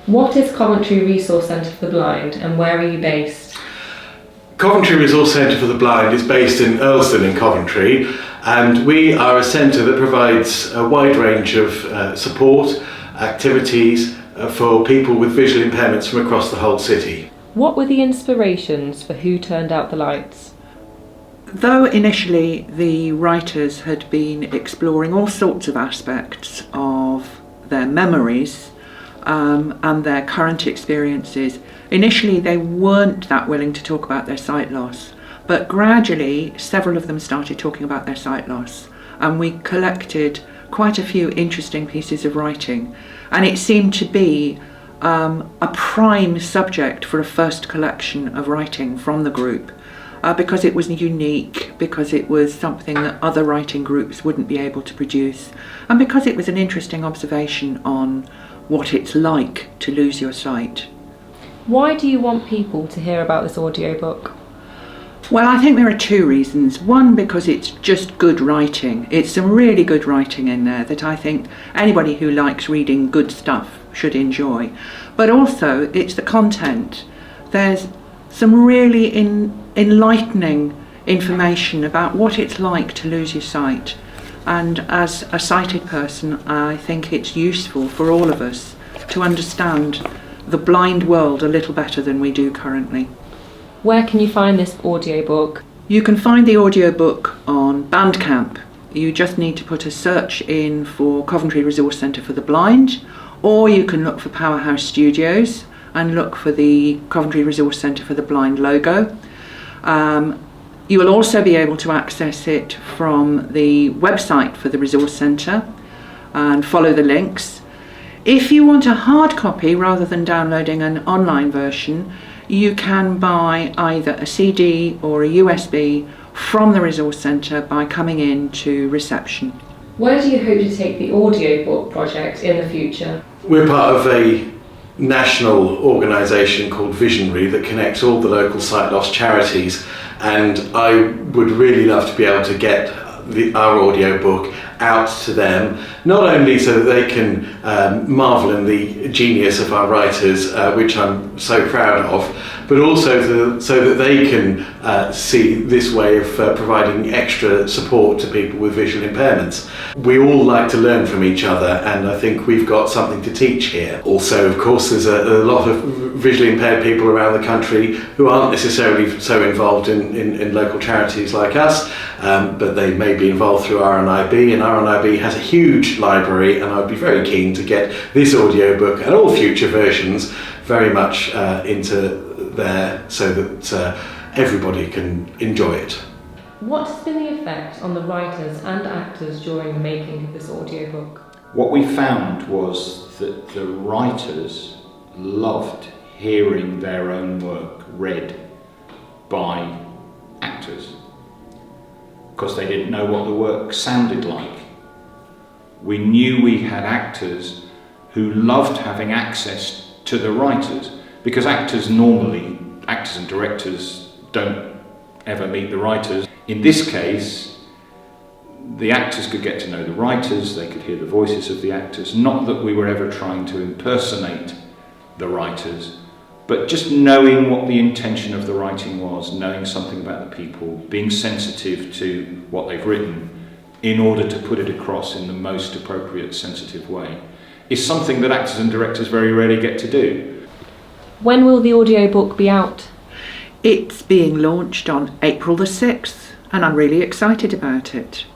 What is Coventry Resource Centre for the Blind and where are you based? Coventry Resource Centre for the Blind is based in Earlston in Coventry, and we are a centre that provides a wide range of support, activities for people with visual impairments from across the whole city. What were the inspirations for Who Turned Out the Lights? Though initially the writers had been exploring all sorts of aspects of their memories and their current experiences, initially they weren't that willing to talk about their sight loss, but gradually several of them started talking about their sight loss, and we collected quite a few interesting pieces of writing, and it seemed to be a prime subject for a first collection of writing from the group, because it was unique, because it was something that other writing groups wouldn't be able to produce, and because it was an interesting observation on what it's like to lose your sight. Why do you want people to hear about this audiobook? Well, I think there are two reasons. One, because it's just good writing. It's some really good writing in there that I think anybody who likes reading good stuff should enjoy. But also, it's the content. There's some really enlightening information about what it's like to lose your sight. And as a sighted person, I think it's useful for all of us to understand the blind world a little better than we do currently. Where can you find this audiobook? You can find the audiobook on Bandcamp. You just need to put a search in for Coventry Resource Centre for the Blind, or you can look for Powerhouse Studios and look for the Coventry Resource Centre for the Blind logo. You will also be able to access it from the website for the Resource Centre and follow the links. If you want a hard copy rather than downloading an online version, you can buy either a CD or a USB from the Resource Centre by coming in to reception. Where do you hope to take the audiobook project in the future? We're part of a national organisation called Visionary that connects all the local sight loss charities, and I would really love to be able to get our audiobook out to them, not only so that they can marvel in the genius of our writers, which I'm so proud of, but also so that they can see this way of providing extra support to people with visual impairments. We all like to learn from each other, and I think we've got something to teach here. Also, of course, there's a lot of visually impaired people around the country who aren't necessarily so involved in local charities like us, but they may be involved through RNIB, and RNIB has a huge library, and I'd be very keen to get this audiobook and all future versions very much into there so that everybody can enjoy it. What has been the effect on the writers and actors during the making of this audiobook? What we found was that the writers loved hearing their own work read by actors, because they didn't know what the work sounded like. We knew we had actors who loved having access to the writers, because actors and directors don't ever meet the writers. In this case, the actors could get to know the writers, they could hear the voices of the actors, not that we were ever trying to impersonate the writers, but just knowing what the intention of the writing was, knowing something about the people, being sensitive to what they've written in order to put it across in the most appropriate, sensitive way, is something that actors and directors very rarely get to do. When will the audiobook be out? It's being launched on April the 6th, and I'm really excited about it.